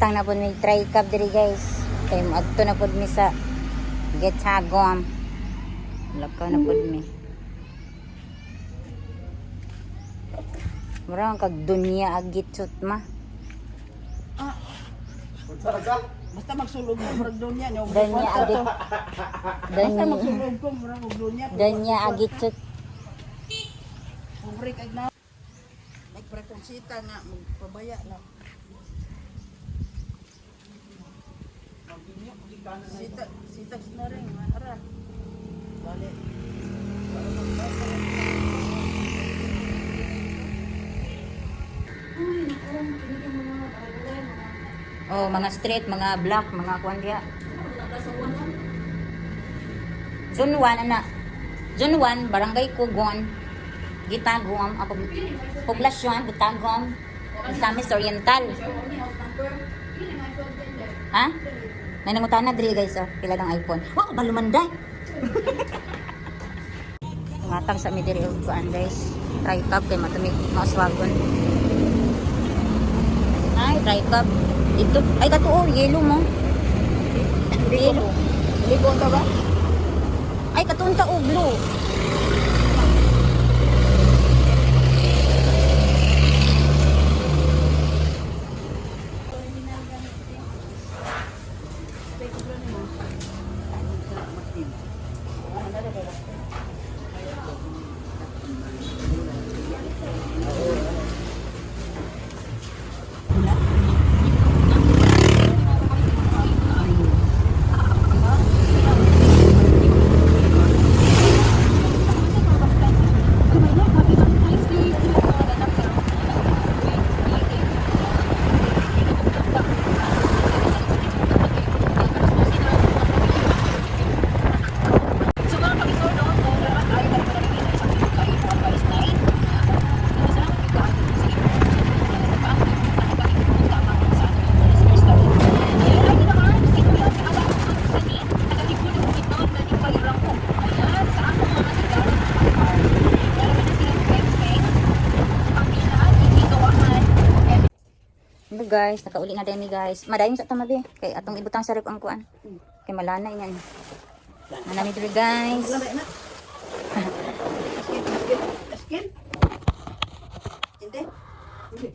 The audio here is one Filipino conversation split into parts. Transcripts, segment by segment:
Butang na po may try cup diri guys. Kay maadto na po mi sa Gethagom. Lakaw na po mi. Murang kag dunya agitsot ma. Basta magsulog mo murag dunya nyo. Dunya agit. Basta magsulog ko murag dunya. Dunya agitsot. Kung break ag na. Nagprekonsita na magpabaya lang. Sita na rin, ara. Bale. Oh, mga street, mga block, mga kuan diya. Zone 1 ana. Zone 1, Barangay Kugon. Gitagom, ako poblasyon Gitagom. Misamis Oriental. Ha? May nangutana diri guys, oh. Pila ng iPhone. Wa ko balumanday. Matang sa mi diri og kuan guys. Try cup kay matumi mauswagon. Ay, try cup. Ito, ay kato oh, yellow mo. Yellow. Libo ta ba? Ay katunta og blue. Hello guys, nakauli na din guys. Madayon sa tamabi. Kay atong ibutang sa rep ang kuan. Kay malanay nga. Manami diri guys. Askin? Hindi. Hindi.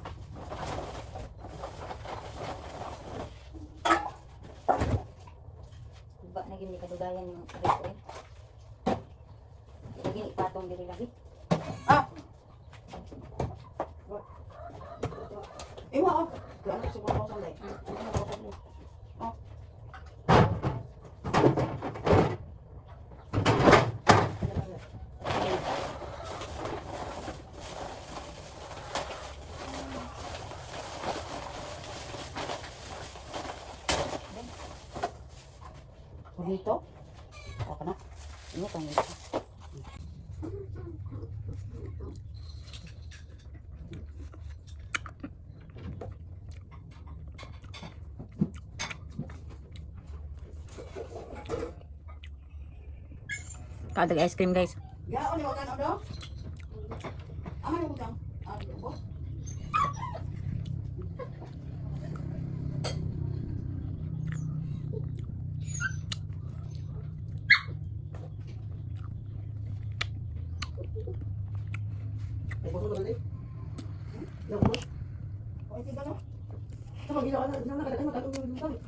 Ba na gini kadugayan yung rep eh. Lagi ipatong diri lagi. Ah. Ewa oh. Ano sa mga salay? Oh. Dito? Ako na. Ini kan dito. Kadag ice cream guys. Ya, oli wag kan odo. Aman mo dang. Bo. Ay, boso ba dali? Ya, bo. Oy, tiga no. Tama gila na, na kada kan katong dali.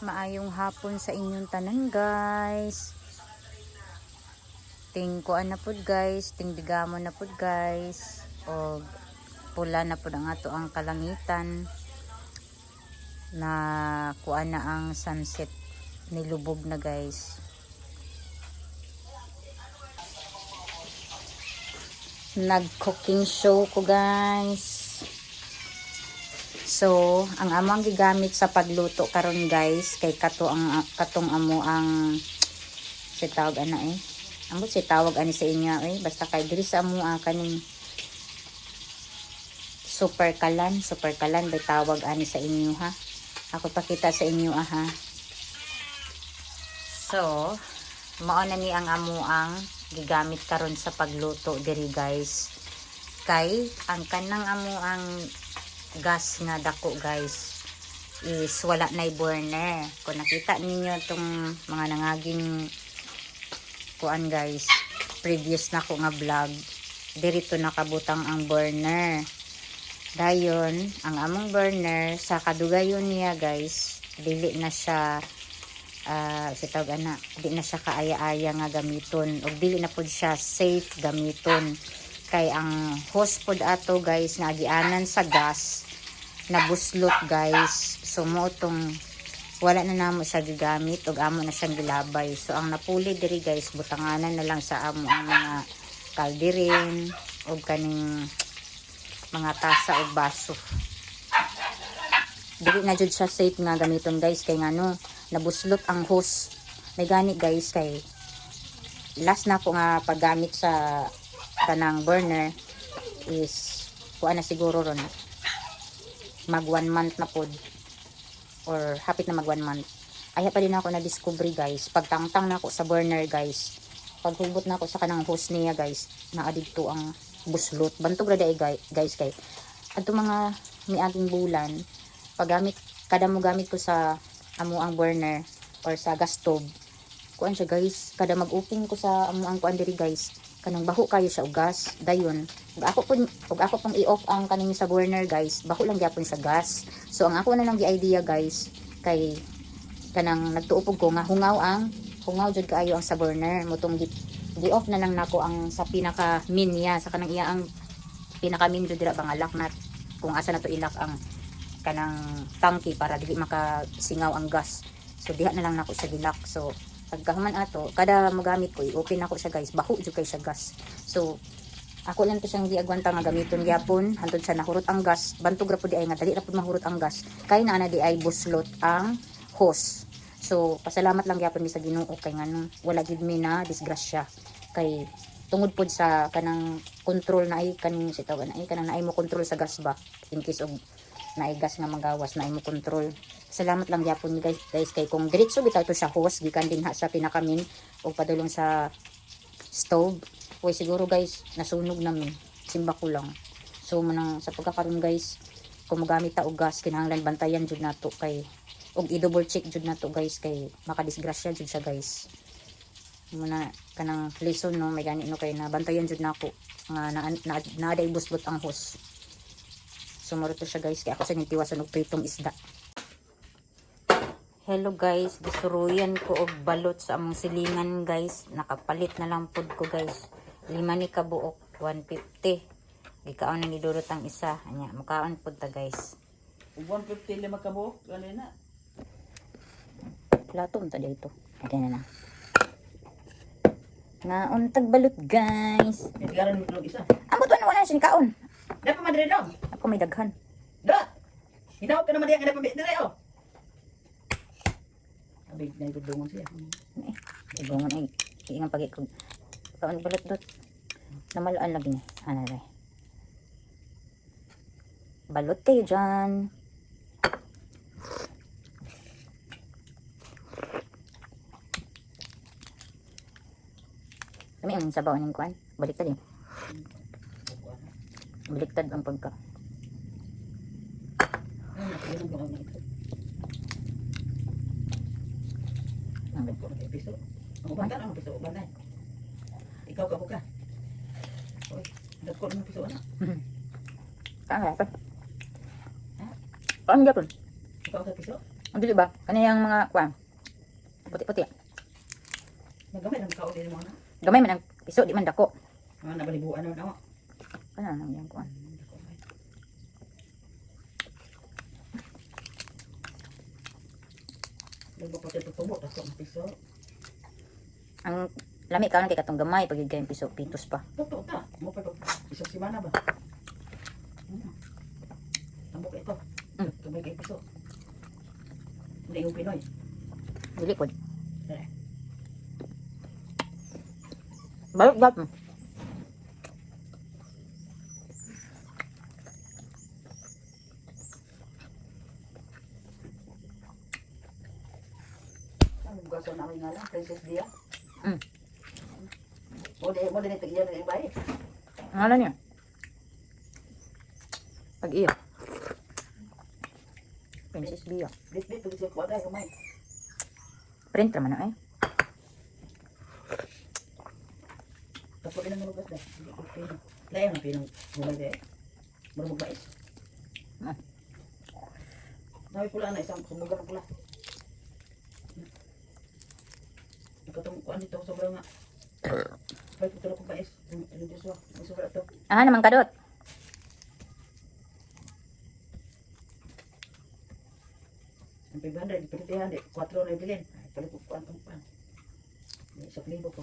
Maayong hapon sa inyong tanan guys. Ting kuan na pud guys, ting digamon na pud guys. O pula na pud ang ato ang kalangitan. Na kuan na ang sunset nilubog na guys. Nag-cooking show ko guys. So, ang among gigamit sa pagluto karon guys, kay katong amo ang si tawag ana eh. Ambot si tawag ani sa inyo eh, basta kay diri sa amo kaning super kalan bay tawag ani sa inyo ha. Ako pakita sa inyo ha. So, mao na ni ang amuang gigamit karon sa pagluto diri guys. Kay ang kanang amuang gas nga dako guys is wala na burner. Kung nakita ninyo tong mga nangaging kuan guys, previous na ko nga vlog, dirito nakabutang ang burner. Dayon, ang among burner sa kadugayon niya guys, dili na siya di na siya kaaya-aya nga gamiton o dili na pud siya safe gamiton. Kay ang hose pod ato guys nagianan sa gas nabuslot guys, so mo tong wala na namo siya gigamit ug amo na siyang gilabay. So ang napuli diri guys, butanganan na lang sa amo ang mga kaldirin o kaning mga tasa o baso. Dili na jud siya safe nga gamiton guys, kay ngano nabuslot ang hose. May gani guys, kay last na ko nga paggamit sa kanang burner is kuan na siguro ron mag 1 month na pod or hapit na mag 1 month. Aya pa din ako na discovery guys, pagtangtang na ako sa burner guys, paghugot na ako sa kanang hose niya guys, naadito ang buslot. Bantog ra day guys kay adto mga miaging bulan paggamit kada mo gamit ko sa amo ang burner or sa gas stove. Kuan siya guys, kada mag-open ko sa amo ang kuan diri guys, kanang baho kayo siya og gas. Dayon, ako pong i-off ang kaning sa burner guys, baho lang gyapon sa gas. So ang ako na lang gi-idea guys, kay kanang nagtuupog ko nga hungaw jud kaayo ang sa burner, mutong gi-off na lang nako ang sa pinaka min niya, sa kanang iya ang pinaka min jud dira bangalak na kung asa na to ilak ang kanang tangki para dili makasingaw ang gas. So diha na lang nako siya gilak. So pagkahuman ato, kada magamit ko, i-open ako siya guys, baho jud kay siya gas. So ako lang to siyang giagwanta nga gamiton gyapon hantod sa nahurot ang gas. Bantog ra pud di ay nga dali ra pud mahurot ang gas, kay naa na di ay buslot ang hose. So pasalamat lang gyapon mi sa Ginoo kay ngano wala gid mi na disgrasya, kay tungod pod sa kanang control na ay kaning sitaw na ay kanang naay mo control sa gas ba in case of naay gas nga magawas naay mo control. Salamat lang gyapon guys kay kung diretso bitaw to sa hose gikan din ha sa pinakamin o padulong sa stove, oy siguro guys nasunog namin, simba ko lang. So manang sa pagkakaroon guys, kung mogamit ta og gas kinahanglan bantayan jud nato kay og i-double check jud nato guys, kay makadisgrasya jud siya guys. Muna kanang lesson no, may gani no kay nabantayan jud nako nga naaday buslot ang hose. Sumuro to siya guys, kaya ako sa nitiwasan og pritong isda. Hello guys, gisuruyan ko og balot sa among silingan guys. Nakapalit na lang pod ko guys. 5 ni kabuok, 150. Gikaon na ni Durot ang isa. Anya, mukaon pod ta guys. 150 lima kabuok, ano na? Plato ta dito. Ayan na na. Ngaon tag balot guys. Nagaran mo tulog isa. Amo to na wala sin kaon. Dapat madre daw. Ako may daghan. Da. Hinaw ka naman diyan kada pamilya oh. Abig na idungon siya. Ibongon ay ingang pagikog. Kaon balot dot. Namalaan lagi ni. Ana ray. Balot kayo dyan. Kami ang sabaw ng kuan. Baliktad eh. Baliktad ang pagka. Piso. Ang banta ang piso banay. Ikaw ka buka. Oy, dako ng piso ana. Kaan ka? Kaan ka? Ikaw sa piso. Ang dili ba? Kaniyang mga kuan. Puti-puti. Nagamay nang kao din mo ana. Gamay man ang piso, di man dako. Mga nabalibuan naman ako. Ano nang yang kuan? Lago pa tayo tutubo, tapos ang piso. Ang lami kaon kay katong gamay pag gayong piso, pitos pa. Totoo ta. Mo pa isang simana ba? Tambok ito. Kamay kay piso. Hindi yung Pinoy. Dili pod. Eh. Balot gap. bukasan namin nga lang, Princess Dia. Mm. Mo din ito iyan yung bahay. Ang alam niya? Pag iyo. Princess Bia. Bit-bit, pag siya kuha tayo, kumay. Print naman na eh. Tapos ilang malugas na. Layo na pinang gulay dahil. Marumog mais. Ah. Nawi pula na isang sumugan ng pula. Nakatong kuhaan dito sobrang nga. Kahit ito na kong mais. Yung diswa. Ang sobra ito. Ah, naman kadot. Ang 500, pinitihan di. 4 na ibilin. Ay, palit ko kuhaan itong pan. May 1,000 ko.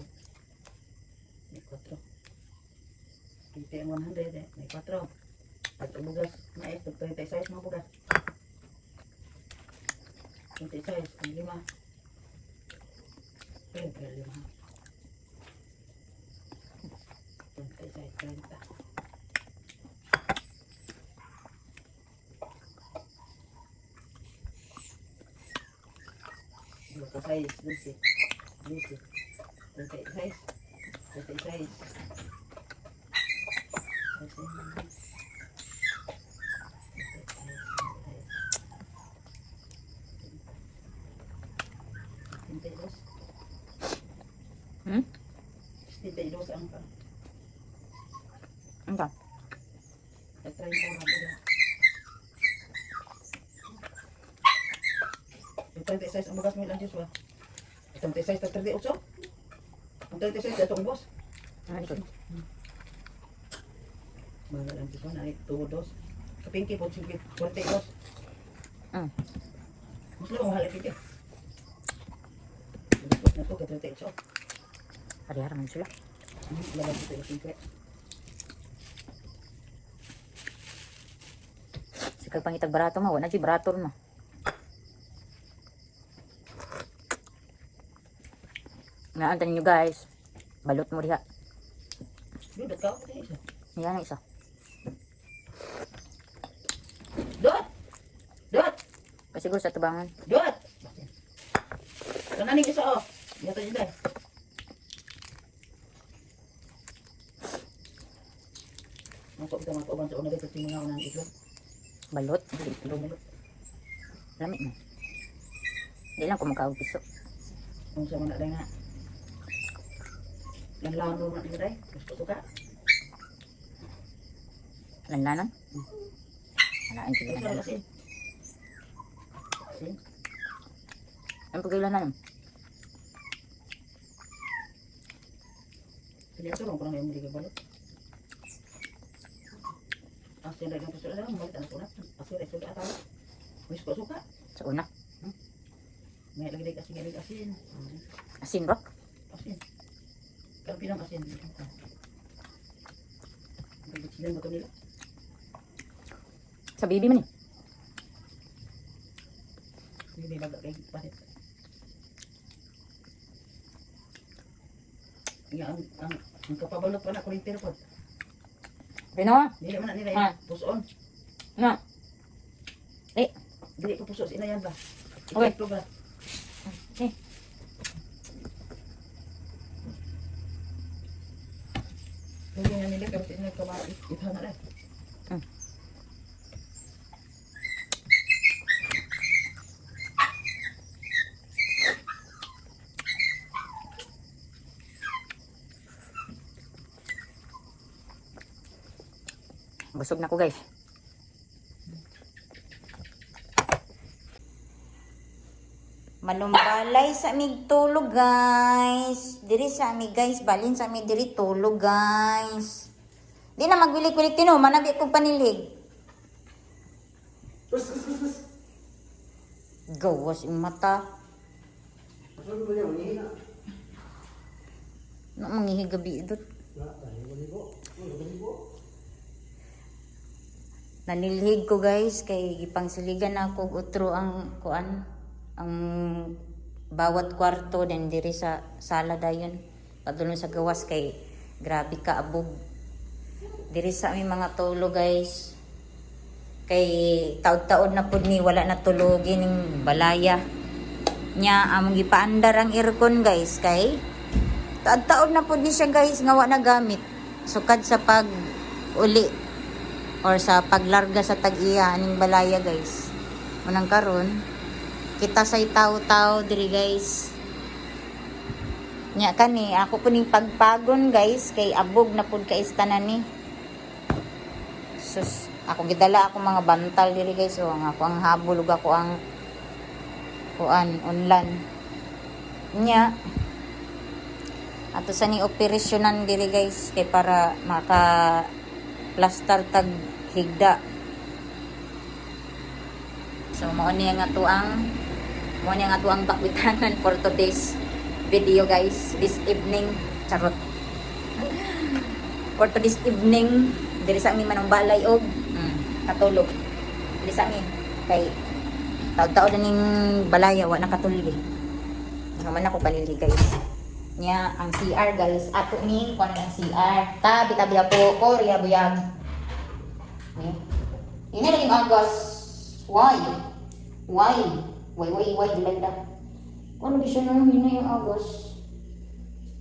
May 4. Piniti ang 100 eh. May 4. At ang bugas na ito. 26 mga bugas. 26. Ang 5. Ayun, kaya 5. 26, 30. Dito size, dito. Dito. 36. 36. Hmm? 32 ang pa. Ang ka? At 30 ang pila. 36 ang bagas mo ilang Joshua. 36 at 38. Ang 36 ito ang boss. Ang likod. Mga lang Joshua na tudos. Kapinki po 42. Mm. Mas lang mahal ipinki. Lapos na to ka 38. Parihara man sila. Labas ito yung pingkwe. Sikag pangitag barato mo. Wala si barato mo. Naantan nyo guys. Balot mo diha. Dudot ka ako isa. Yan ang isa. Dot! Dot! Pasiguro sa tubangan. Dot! Kananing isa oh. Yato yun dahil. Masok kita mga kauban sa una dito. Tingnan ako ng itlog. Balot. Hindi itlog. Lamit mo. Hindi lang kumakaw piso. Kung sa mga dahil nga. Yan lang mo na dahil. Gusto ka. Lanlanan. Walain ko Gusto ka lanlanan. kasi. Kasi. Ang pagkailanan. Kaya ito lang ko lang yung hindi ka balot. Asin rin ang gusto lang. Malit ang sunat. Asin rin suga ataw. May suka. Sa una. May lagi din kasi galing asin. Asin bro. Asin. Kalau pinang asin. Bibit sila mo ito nila. Sa bibi man eh. Hindi may baga kayo pasit. Ang kapabalot pa na kurinti na po. Pino? Dili man na nila Ah. yan. Puson. Na. Eh. Dili ko puso. Inayan ba? Okay. Ito ba? Eh. Hindi nga nila kasi nagkamait. Ito na lang. Busog na ko guys. Malumbalay sa amig tulog guys. Diri sa amig guys. Balin sa amig diri tulog guys. Di na magwilik-wilik tino. Manabi ko panilig. Gawas yung mata. Na mangihigabi idot. Nanilhig ko guys kay gipangsiligan ako utro ang kuan ang bawat kwarto din diri sa sala dayon padulong sa gawas kay grabe ka abog diri sa aming mga tulo guys kay taud-taod na pud ni wala na tulogin ning balaya Nya among gipaandar ang aircon guys kay taon na pud ni siya guys nga wa na gamit. Sukad sa pag uli or sa paglarga sa tag-iya aning balaya guys. Munang karon kita say taw-taw diri guys. Nya kani ako po ning pagpagon guys kay abog na pud ka istanan ni. Sus, ako gidala ako mga bantal diri guys o nga ako ang habol ug ako ang kuan unlan. Nya ato sa ni operasyonan diri guys kay para maka plaster tag higda. So mao niya nga tuang bakwitangan for today's video guys. This evening, charot. For today's evening, diri sa amin manong balay og katulog. Diri sa amin kay taud-taud na ning balaya wa nakatulog. Naman ako palili guys. Nya ang CR guys, ato ni kuan ang CR. Tabi-tabi po Korea buyag. Ini lagi Agos. Why? Why dilanda? Ano bisa nang hina yung Agos?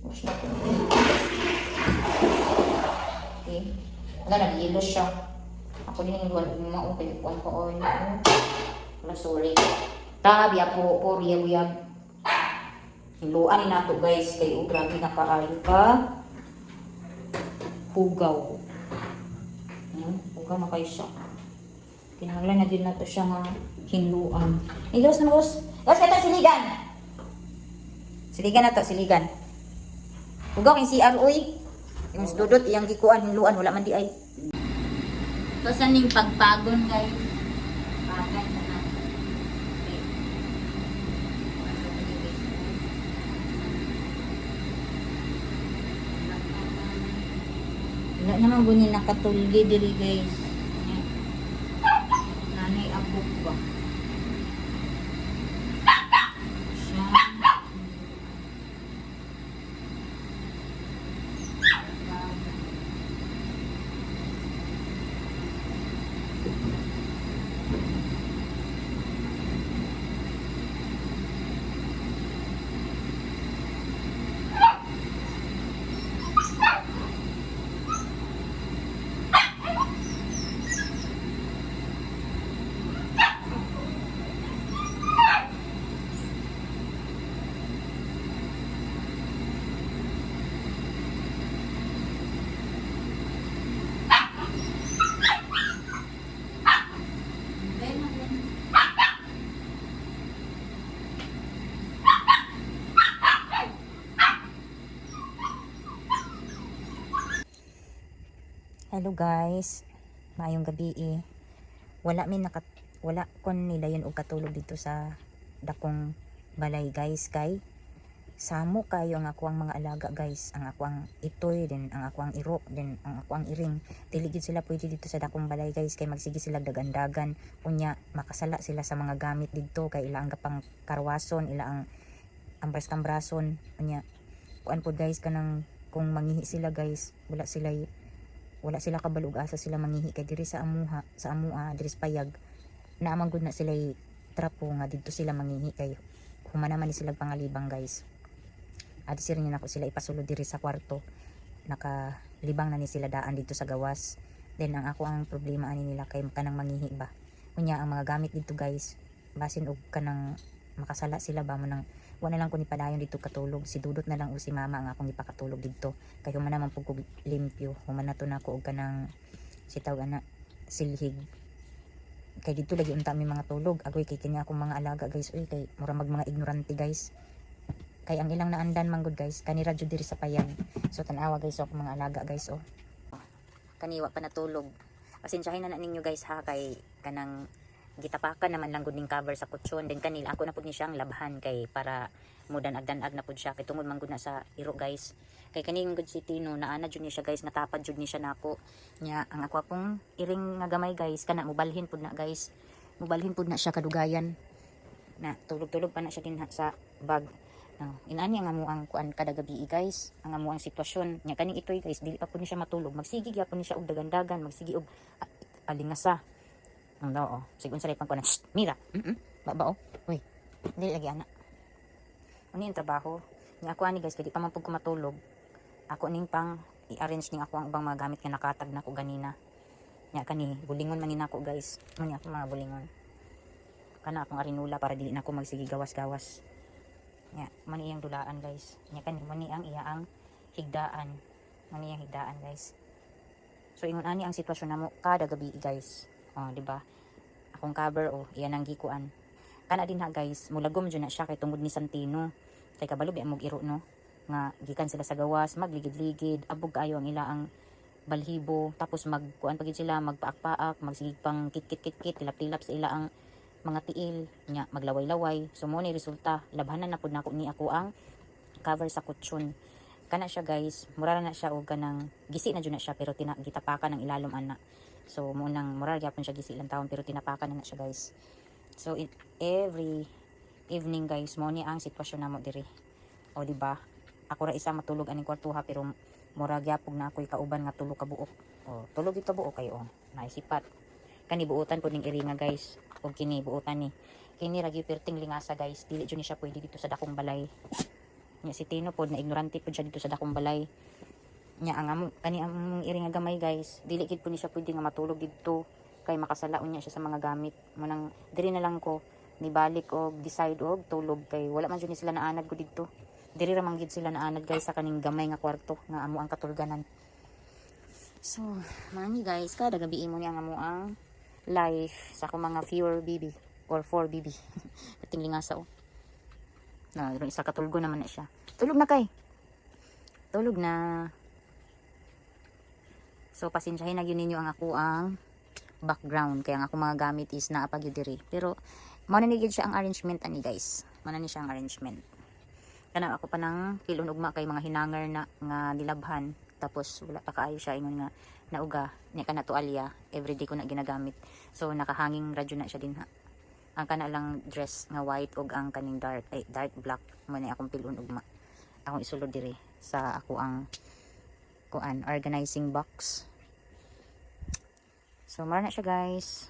Push na ko. Okay. Nga nag-ilo siya. Ako din yung mao kay kuan ko oil. Wala sorry. Tabi po Korea buyag. Hiluan na to guys kay grabe na kaayo ka hugaw. Hugaw na kayo siya. Kinahanglan na din na to siya nga hinluan. Ilos na boss. Boss kata siligan. Siligan na to, siligan. Hugaw yung CR uy. Yung dudot iyang gikuan hinluan wala man di ay. To sa ning pagpagon guys. Pagan na. Wala naman bunyi nakatulgi diri guys. Nanay abok ba? Siya. Hello guys, maayong gabi eh. Wala kon nila yun og katulog dito sa dakong balay guys kay samo kayo ang ako ang mga alaga guys, ang ako ang itoy din, ang ako ang iro din, ang ako ang iring. Dili gid sila pwede dito sa dakong balay guys kay magsige sila dagandagan unya makasala sila sa mga gamit didto kay ila ang gapang karwason, ila ang ambras-kambrason unya kuan pod guys kanang kung mangihi sila guys, wala sila kabalug asa sila mangihi kay diri sa amua diri sa payag naamang gud na sila trapo nga didto sila mangihi kay humana man ni sila pangalibang guys. Adi siring nako sila ipasulod diri sa kwarto, nakalibang na ni sila daan dito sa gawas. Then ang ako ang problema ani nila kay kanang mangihi ba unya ang mga gamit dito guys basin og kanang makasala sila ba mo nang wala lang ko ni padayon dito katulog, si Dudot na lang o si Mama ang akong ipakatulog dito kay human naman pug ko limpyo, human na to nako og kanang sitaw ana silhig kay dito lagi unta mi mga tulog agoy kay kanya akong mga alaga guys uy kay mura mga ignorante guys kay ang ilang naandan man gud guys kanira jud diri sa payag. So tan-awa guys ako mga alaga guys oh kaniwa pa natulog, pasensyahin na ninyo guys ha kay kanang gitapakan naman lang gud ning cover sa kutsyon then kanil ako na pud ni siyang labhan kay para mudan agdan-ag na pud siya kay tungod man gud na sa iro guys kay kaning gud si Tino naana jud ni siya guys natapad jud ni siya nako nya ang ako akong iring nga gamay guys kana mobalhin pud na guys, mobalhin pud na siya kadugayan na tulog-tulog pa na siya dinha sa bag. Inani ang amo ang kuan kada gabi guys, ang amo ang sitwasyon nya kaning itoy guys dili pa pud ni siya matulog, magsigi gyapon ni siya og dagandagan, magsigi og alingasa. Ang daw oh, sigun sa pang kuan. Mira. Baba oh. Uy. Dili lagi ana. Ano yung trabaho? Nga ako ani guys, kaya di pa man pug ko matulog. Ako ning pang i-arrange ning ako ang ubang mga gamit nga nakatag na ko ganina. Nya kani, bulingon man ni nako guys. Ano ako mga bulingon. Kana akong arinula para dili na ako magsige gawas-gawas. Nya, mani iyang dulaan guys. Nya kani, mani ang iyaang higdaan. Mani iyang higdaan guys. So ingon ani ang sitwasyon namo kada gabi guys. Oh, di ba? Akong cover iyan ang gikuan. Kana din ha guys, mulagom jud na siya kay tungod ni Santino. Kay kabalo bi amog iro no nga gikan sila sa gawas, magligid-ligid, abog kaayo ang ilaang balhibo, tapos magkuan pagid sila, magpaak-paak, magsigig pang kit-kit-kit, tilap-tilap sa ilaang mga tiil, nya maglaway-laway. So mo ni resulta, labhanan na pud nako ni ako ang cover sa kutsyon. Kana siya guys, mura na siya og kanang gisi na jud na siya pero gitapakan ng ilalom ana. So mo nang mura gyapon siya gisi lang taon pero tinapakan na siya guys. So every evening guys, mo ni ang sitwasyon namo diri. O di ba? Ako ra isa matulog aning kwartuha pero mura gyapon na ako'y kauban nga tulo ka buok. O tulog ito buok kayo naisipat. Kani buutan pud ning iringa guys. Og kini buutan ni. Kini ra gyud perting lingasa guys. Dili jud ni siya pwede dito sa dakong balay. Nya si Tino pod na ignorante pod siya dito sa dakong balay. Nya ang kani ang iringa gamay guys. Dili gid pud ni siya pwede nga matulog dito kay makasalaon niya siya sa mga gamit. Manang diri na lang ko nibalik og decide og tulog kay wala man jud ni sila naanad ko dito. Diri ra man gid sila naanad guys sa kaning gamay nga kwarto nga amo ang katulganan. So, mani guys, kada gabi mo ni ang amo ang life sa akong mga fewer baby or 4 baby. Ating lingasa na isa katulgo naman na siya. Tulog na kay. Tulog na. So pasensyahin na yun ninyo ang ako ang background kaya ang ako mga gamit is naapag yun diri. Pero mao na ni gid siya ang arrangement ani guys. Mao na ni siya ang arrangement. Kana ako pa nang pilon ugma kay mga hinangar na nga nilabhan tapos wala pa kaayo siya ingon nga nauga nya kana tualya everyday ko na ginagamit. So nakahanging radyo na siya din ha. Ang kana lang dress nga white ug ang kaning dark black mo na akong pilon ugma. Akong isulod diri sa ako ang kuan organizing box. So mara na siya guys.